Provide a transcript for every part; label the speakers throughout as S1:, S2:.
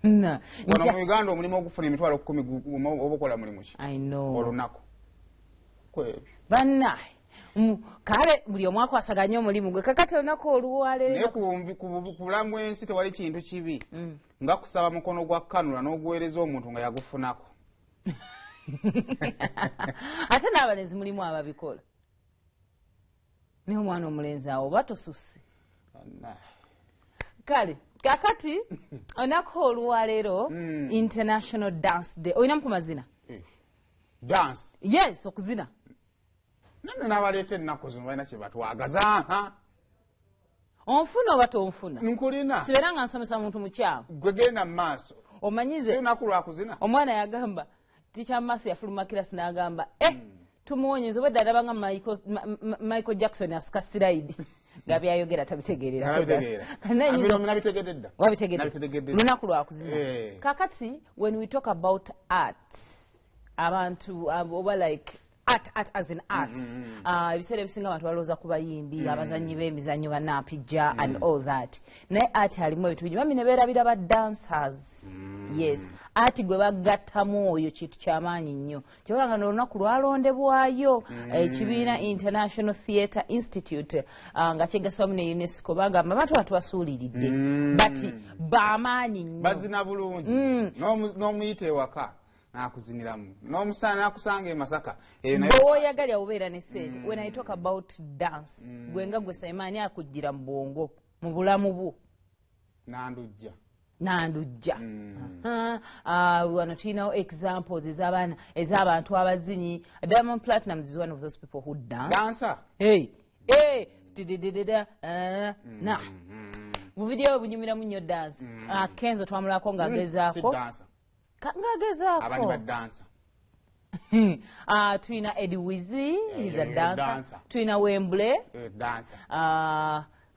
S1: Ono mu Uganda omulimu ogufuna emitwalo 10 obukola mulimu ki?
S2: I know.
S1: Olunaku.
S2: Banna. Kale buli omwaka wasaganya omulimu gwe kakati olunaku Olwaleero.
S1: Naye ku bulamu ensi tewali kintu kibi. Nga kusaba mukono gwa kanula n'oguweereza omuntu nga yagufunako.
S2: Ate n'abalenzi mulimu ababikola. Naye omwana omulenzi awo batosusse. Kale kakati olunaku Olwaleero International Dance Day. Oyinamu ku mazina?
S1: Dance?
S2: Yes, okuzina.
S1: Nana n'abaleeta ennaku zino balina kye batwagaza.
S2: Onfuna oba tonfuna?
S1: Nkulina.
S2: Sibeera nga nsomesa muntu mukyamu.
S1: Gwe genda mu maaso.
S2: Omanyize.
S1: Si lunaku lwa kuzina.
S2: Omwana yagamba ticha Masi yafuluma kirasi n'agamba tumuwonyeza obadde alaba nga Michael Jackson asika siraidi. Nga byayogera tabitegeerera.
S1: Wabitegedde.
S2: Lunaku lwa kuzina. Kakati when we talk about art, abantu oba like art as in art. Ebiseera ebisinga abantu balowooza ku bayimbi, abazannyi b'emizannyo banaapijja and all that. Naye art halimu ebintu bingi. Bambi ne beerabira ba dancers. Yes. Ati gwe bagattamu oyo kintu ky'amaanyi nnyo. Kyolanga n'olunaku lwalondebwayo ekibiina International Theatre Institute nga kyegasibwa wamu ne UNESCO bagamba abantu batubasuuliridde bati b'amaanyi nnyo.
S1: Bazina bulungi. N'omuyita ewaka n'akuziniramu. N'omusaana n'akusanga e Masaka.
S2: Bw'oyagalya obeera ne sente. When I talk about dance, gwe nga gwe Saimaani akujjira mu bwongo mu bulamu bwo.
S1: Nandujja.
S2: Wano tulinawo examples ez'abantu abazinyi. Diamond Platinum is one of those people who dance.
S1: Dancer?
S2: Hey. Na. Mu video bunyumiramu nnyo dance. Kenzo twamulako ng'agezaako. Ng'agezaako.
S1: Abandi ba dancer.
S2: Tulina Eddie Wizzy, he's a dancer. Tulina Wembley.
S1: Dancer.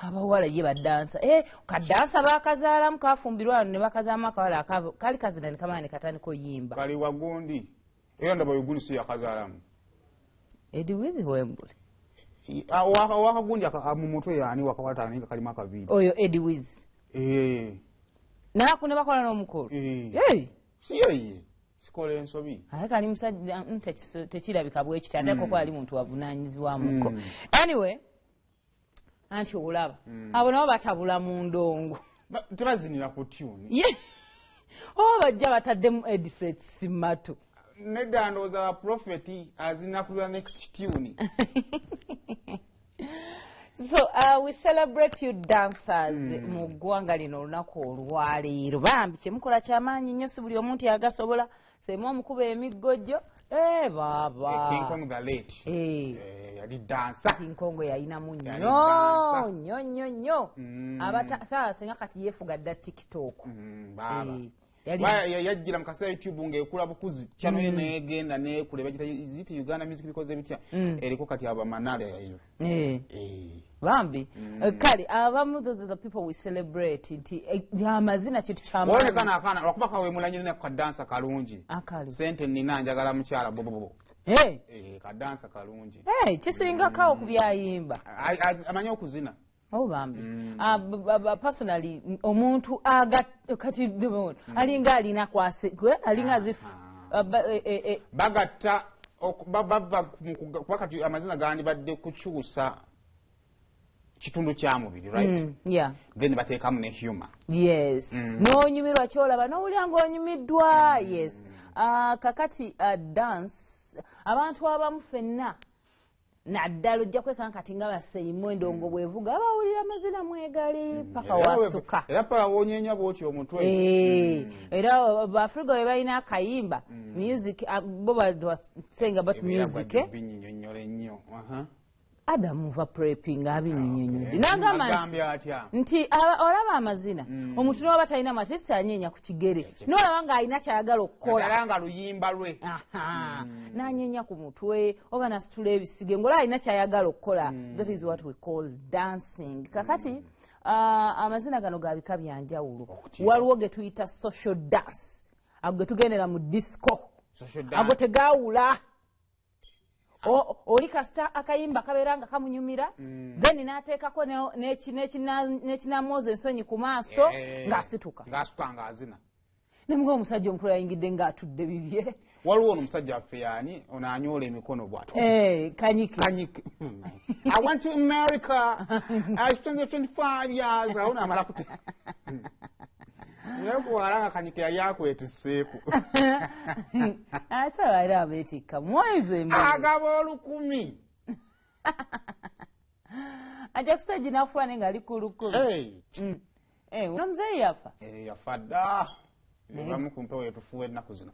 S2: Abawala ye badansa. Kadansa bakazaalamu kafumbirwa ne bakazaama akawala kali kazina ne kamane katandika oyimba.
S1: Kali wagundi. Era ndaba yugundi si yakazaalamu.
S2: Eddie Wizzy Wembley.
S1: Wakagundi mu mutwe yani wakawata ninga kalima akabiri.
S2: Oyo Eddie Wizzy. Naku ne bakola n'omukolo.
S1: Si yeye. Sikola ensobi.
S2: Kali musajja tekirabika bwekiti ate koko ali muntu wavunaanyizibwamuko. Anyway, anti olaba abo nabo batabula mu ndongo
S1: tebazinira ku tune
S2: bajja bataddemu headsets mato
S1: nedda ndowooza prophet azina ku next tune.
S2: So we celebrate you dancers mu ggwanga lino olunaku Olwaleero. Bambi kyemukola kyamaanyi nnyo si buli omuntu yagasobola. Sema omukuba emigojjo. Baba.
S1: King Kong the late. Yali dancer.
S2: King Kong yalinamu nnyo. Abata singa kati yefuga dda TikTok.
S1: Baba. Yajjira mu kaseera YouTube ng'ekula bukuzi. Kyano ye neegenda neekuleba ziti Uganda music bikoze bitya. Eriko kati abamanale yayo. Bambi. Kale abamu those are the people we celebrate. Amazina kintu ky'amaanyi. Wone kana lwakuba kawe mulanyi ne ka dancer kalungi.
S2: Akali.
S1: Sente nina njagala mukyala bobobo. Ka dancer kalungi.
S2: Kisinga kawo kubyayimba.
S1: Amanyi okuzina.
S2: Bambi. Personally omuntu kati alinga alina kwase alinga zifu
S1: bagatta bava wakati amazina gandi badde kukyusa kitundu kya mubiri, right? Then bateekamu ne humor.
S2: Yes. N'onyumirwa kyolaba n'owulyango onyumiddwa. Yes. Kakati dance abantu abamu ffenna naddala ojja kwekanga kati nga baseyimwe endongo bwevuga abawulira amazina mwegali paka wastuka.
S1: Era paka wonyenya bw'otyo omutwe.
S2: Era Baafrika bwe balina akayimba music bo basenga about music. Adam va prepping abinnyonnyodde n'agamba nti olaba amazina omuntu n'oba talina matisi anyenya ku kigere n'olaba ng'alina kyayagala okukola
S1: era nga luyimba lwe
S2: n'anyenya ku mutwe oba nasitula ebisige ng'olaba alina kyayagala okukola. That is what we call dancing. Kakati amazina gano ga bika bya njawulo. Waliwo ge tuyita social dance, ago ge tugendera mu disco, ago tegaawula. Oli kasita akayimba kabeera nga kamunyumira then n'ateekako n'ekinamwoza ensonyi ku maaso ng'asituka
S1: ng'asuka ng'azina.
S2: Nemuga omusajja omukulu ayingidde ng'atudde bibye.
S1: Waliwo ono musajja waffe yani ono anyoola emikono bw'atu.
S2: Kanyike.
S1: I went to America. I spent 25 years. Awo namala kuti. Yekuwala nga Kanyike yali akwetisseeko.
S2: Ate abaali abeetikka mwoyo embi.
S1: Agaba 1000.
S2: Ajja kusajja n'afuwane ng'ali ku 10. Uno muzeeyi yafa?
S1: Yafa dda. Nebamu ku mpewo yetufuwa ennaku zino.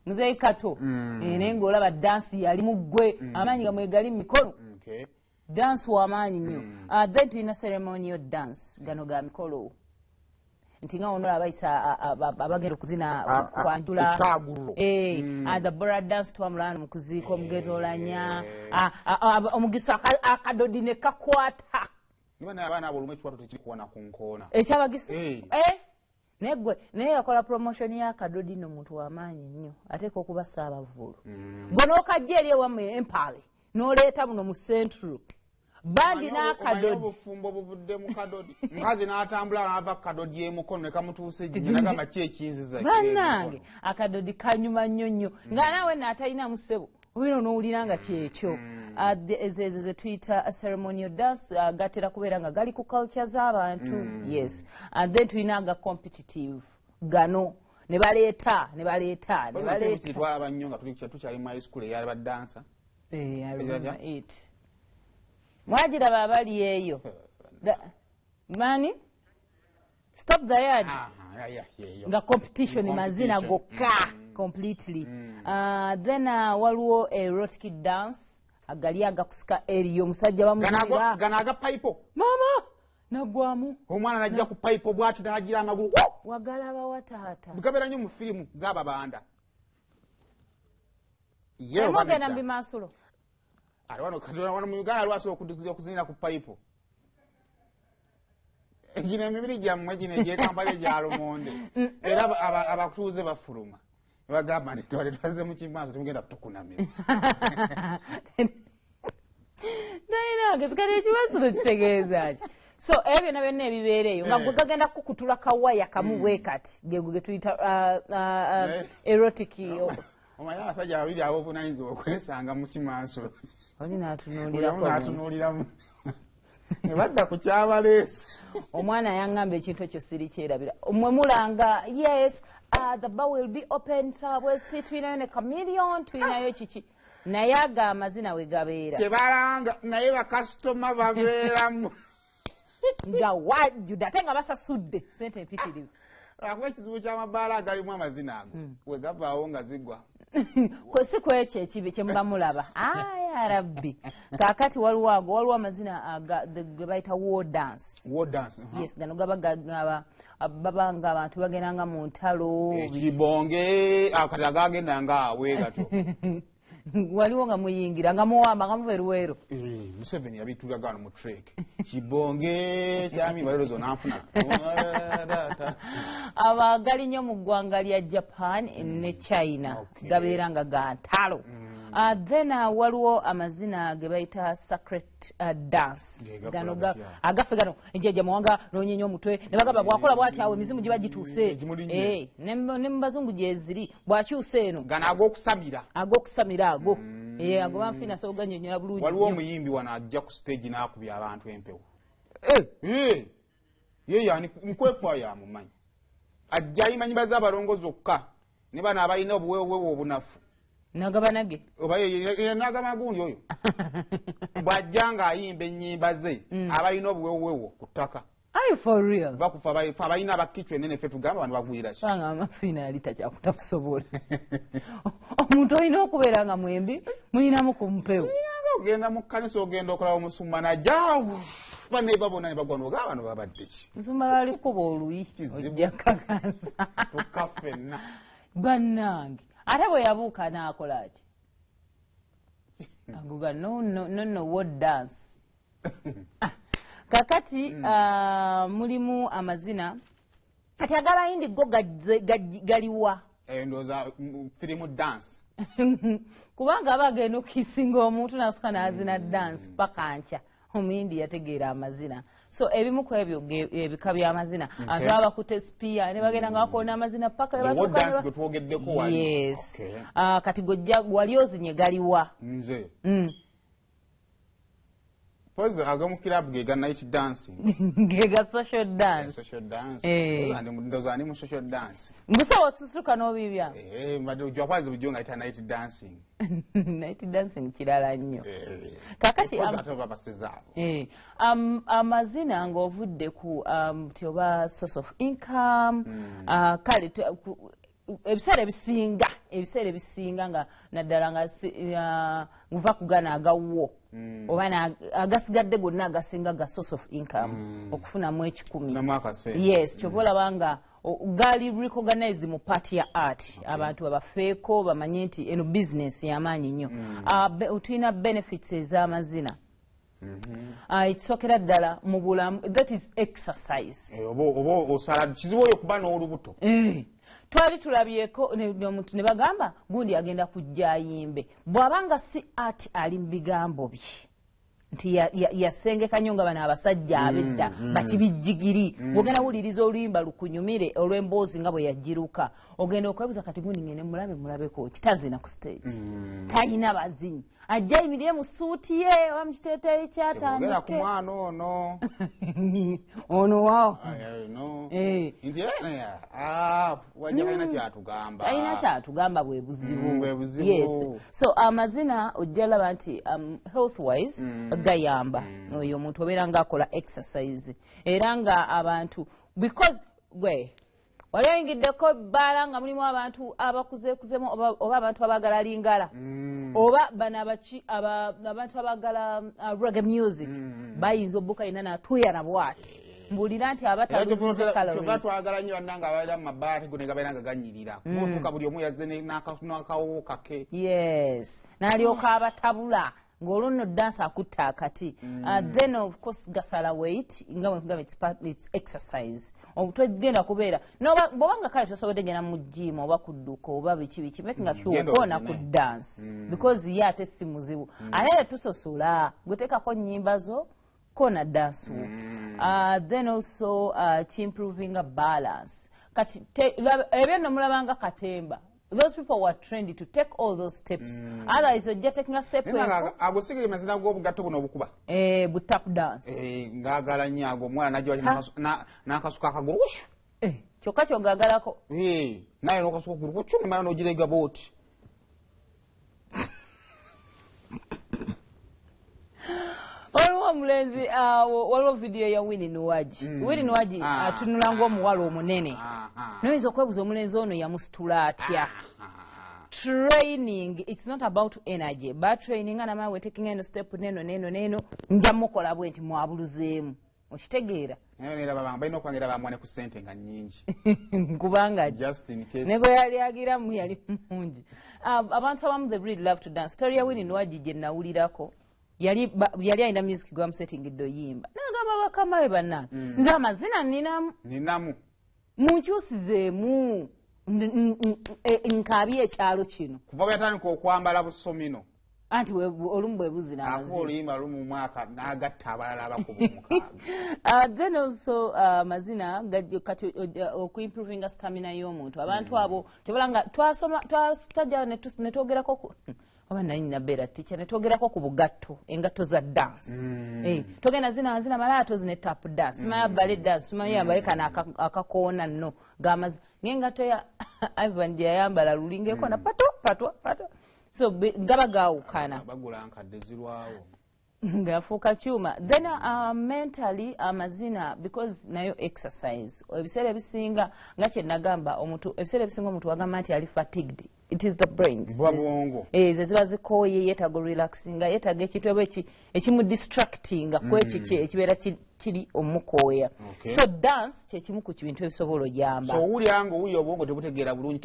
S2: Muzeeyi Kato. Naye ng'olaba dansi yali mu ggwe. Amaanyi ga mwegali mu mikono. Dansi w'amaanyi nnyo. Then tulina ceremonial dance gano ga mikolo. Nti nga ono abayisa abagenda okuzina kwanjula. The bora dance twamulana mu kuziika omugezi olanya. Omugiso akadodi ne kakwata.
S1: Niba abaana abo olumu ekitwatu tekikuwana ku nkoona.
S2: Ekyabagiso? Negwe naye yakola promotion y'akadodi n'omuntu w'amaanyi nnyo ateeka okuba Ssaabavulu. Gwe n'okajja eri ewammwe Empale n'oleeta muno mu Central. Bandi n'akadodi.
S1: Obufumbo buvudde mu kadodi. Mukazi n'atambula n'ava ku kadodi y'emukono ne kamutuusa ejjinja n'agamba ki ekinziza.
S2: Bannange akadodi kanyuma nnyo nnyo nga naawe n'atalinamu ssebo. Obino n'owulira nga kyekyo. Ezo ze tuyita ceremonial dance gatera kubeera nga gali ku culture z'abantu. Yes. And then tulina aga competitive gano ne baleeta.
S1: Twalaba nnyo nga tukyali mu high school eyali badansa.
S2: I remember it. Mwagiraba abali eyo. Mani? Stop the yard. Nga competition mazina gokka completely. Then waliwo erotic dance. Agali agakusika eriyo musajja bamuzira.
S1: Gana aga pipe.
S2: Mama nagwamu.
S1: Omwana najja ku pipe bwati nagira amagulu.
S2: Wagalaba watata.
S1: Bukabera nnyo mu filimu z'ababanda.
S2: Emogena mbi masulo.
S1: Wano mu Uganda lwasobola okuzinira ku pipe. Gino emibiri gyammwe gino egy'ekampala egya Lumonde. Era abakutuuze bafuluma. Bagamba nti twaze mu kimaaso tumugenda kutukunamira.
S2: Naye tukali ekibazo kitegeeza ki. So ebyo na byonna ebibeereyo nga gwe gagenda kukutula kawaya kamu bwe kati ge tuyita erotic.
S1: Omanyi abasajja babiri abo obuvunanyizibwa okwesanga mu kimaaso.
S2: Oli n'atunuuliramu.
S1: Ne badda ku kyabaleese.
S2: Omwana yangamba ekintu ekyo siri kyerabira. Mwe mulanga yes. The bar will be open. Sabwesti tulinayo ne chameleon tulinayo kiki. Naye aga amazina we gabeera.
S1: Tebalanga naye bakasitoma babeeramu.
S2: Nga wajjuda ate nga basasudde sente empitirivu.
S1: Akuba ekizibu ky'amabaala agalimu amazina ago we gavaawo nga zigwa.
S2: Si kwekyo ekibi kye muba mulaba. Ya Rabbi. Kaakati waliwo amazina ge bayita war dance.
S1: War dance.
S2: Yes, gano gaba babanga abantu bagendanga mu ntalo.
S1: Kibonge akati agagendanga awe gato.
S2: Waliwo nga muyingira nga muwamba nga muva Luweero.
S1: Museveni yabitulaga wano mu trek. Kibonge kyami balerozo n'anfuna.
S2: Abagali nnyo mu ggwanga lya Japan ne China gabeera nga ga ntalo. Then waliwo amazina ge bayita sacred dance. Gano agafe gano ejjajja muwanga n'onyenya omutwe ne bagamba bwakola bw'ati awo emizimu giba gituuse. Ne mu bazungu gyeziri bw'akyusa eno.
S1: Gano ag'okusamira.
S2: Ag'okusamira ago. Ago banfina so ganyonyola bulungi.
S1: Waliwo omuyimbi wano ajja ku stage n'akubya abantu empewo. Ye yani mkwefaayo amumanyi. Ajja ayimanyimba z'abalongo zokka ne bano abalina obuweeweewo obunafu.
S2: Nagabanage.
S1: Oba ye nagamagundi oyo. Bw'ajja ng'ayimba ennyimba ze abalina obuweeweewo ku ttaka.
S2: Are you for real?
S1: Bakufa abalina abakichwa ennene ffe tugamba bano bavuira ki.
S2: Sanga amafina yali takyakuta kusobola. Omuntu olina okubeera nga mwembi mulinamu ku mpewo.
S1: Ogenda mu kkanisa ogenda okulaba omusumba najaawo. Bane babona ne bagwa n'ogamba bano babadde ki.
S2: Musumba lwali kuba oluyi. Ojja kakansa.
S1: Tukafenna.
S2: Bannange. Ate bwe yabuuka n'akola ki? Aguga no what dance. Kakati mulimu amazina kati agabayindi go galiwa.
S1: Ndowooza firimu dance.
S2: Kubanga abagenda okukisinga omuntu n'asooka n'azina dance paka nkya. Omuyindi yategeera amazina. so ebimu ku ebyo ebika by'amazina abantu abakute spear ne bagenda nga bakoona amazina paka yes kati gojja wali ozinye galiwa
S1: nze poze agamu club gega night dancing
S2: gega social dance
S1: andi mundoza ani mu social dance
S2: musawo tusuka n'obibya
S1: mbadde ujja kwazi bujonga ita night dancing
S2: night dancing kirala nnyo kakati amazina ng'ovudde ku tioba source of income kale ebiseera ebisinga nga naddala nga nguva kugana agawo oba agasigadde gonna agasinga ga source of income okufunamu ekikumi yes kyova olaba nga gali recognized mu party ya art abantu abafeeko bamanye nti eno business y'amaanyi nnyo tulina benefits ez'amazina ekisokera ddala mu bulamu that is exercise
S1: oba osala kizibu oyo kuba n'olubuto
S2: twali tulabyeko omuntu ne bagamba gundi agenda kujja ayimbe bw'abanga si art ali mu bigambo bye nti yasengeka nnyo nga bano abasajja abedda bakibijjigiri ogenda wuliriza oluyimba lukunyumire olw'emboozi nga bwe yagiruka ogenda okwebuza kati gundi ngene mulabeko kitazina ku stage talina bazinyi ajja ayimirire mu suuti ye oba mu kiteeteeyi kyatandike
S1: ku mwana
S2: ono wawo
S1: nti wajja kalina kyatugamba
S2: alina kyatugamba bwe buzibu yes so amazina ojja laba nti health wise gayamba oyo omuntu obeera ng'akola exercise era nga abantu because gwe wali oyingiddeko bbaala nga mulimu abantu abakuzeekuzemu oba abantu abagala lingala oba bano abantu abagala reggae music bayinza obbuka ina natuya na bwati mbulira nti abataluzize calories
S1: twagala nnyo bannanga ababeera mu mabbaala tegone gabeera nga ganyirira mutuuka buli omu yazze n'akawo kake
S2: yes n'alyoka abatabula ng'olunno dansi akutta akati then of course gasala weight nga bwekugamba it's exercise togenda kubeera bw'obanga kale tosobodde genda mu gym oba kudduka oba biki making sure okoona ku dance because ye ate si muzibu ate tusosula gweteekako nnyimba zo kona dance then also improving a balance kati ebyo nno mulabanga katemba those people were trained to take all those steps otherwise just taking a step
S1: agusigire mazina g'obugatto buno obukuba
S2: bu tap dance
S1: ngaagala nnyo ago omwana najja wali n'akasuka akagulu
S2: kyokka kyogaagalako
S1: naye n'okasuka okugulu kutyo nemala n'ogirega booti
S2: waliwo omulenzi waliwo vidiyo ya Winnie Nuwaji atunula ng'omuwala omunene noyinza okwebuza omulenzi ono yamusitula atya training it's not about energy but training anama we taking eno step neno nja mukola bwe nti mwabuluzeemu okitegeera
S1: era babanga balina okwangira bamwane ku ssente nga nnyingi
S2: kubanga
S1: just in case
S2: nego yali agiramu yali mungi abantu abamu they really love to dance story ya Winnie Nuwaji gye nawulirako yali alina music gwa musetingidde oyimba nagamba bakama we bannange nze amazina ninamu munkyusizeemu nkabye ekyalo kino
S1: kuva byatandika okwambala busomino
S2: anti olumu bwe buzina
S1: amazina oluyimba lumu mu mwaka n'agatta abalala abakuba omukaaga
S2: then also amazina kati okuimprovinga stamina y'omuntu abantu abo tebalanga twastajja ne twogerako oba nali nabeera ticha ne twogerako ku bugatto engatto za dance togenda zina malaato zine tap dance maya ballet dance maya baleka na akakoona nno gamazi ngengatto ya Ivan dia yambala lulingeko na pato so gaba gaawukana
S1: bagula nkadde zirwawo
S2: ngafuuka kyuma then mentally amazina because nayo exercise ebiseera ebisinga nga kye nagamba omuntu ebiseera ebisinga omuntu wagamba nti ali fatigued it is the brains ze ziba zikooye yeetaga relaxinga yeetaga ekintu eba ekimu distractinga ku ekyo ekibeera kiri omukooya so dance kyekimu ku bintu ebisobola oyamba
S1: so owulyanga owulya obwongo tebutegeera bulungi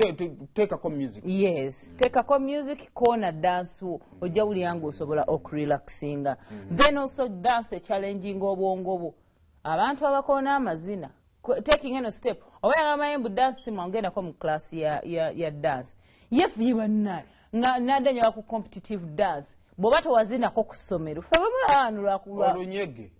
S1: teekako music
S2: yes teekako music koona dance wo ojja wulyanga osobola okurelaxinga then also dance challenging obwongo bwo abantu abakoona amazina taking eno step oba yamayembu dance simwangendako mu class ya dance yefuye bannaye nadanya ku competitive dance bw'oba tewazinako ku ssomero fe bamulawanulwa
S1: olunyege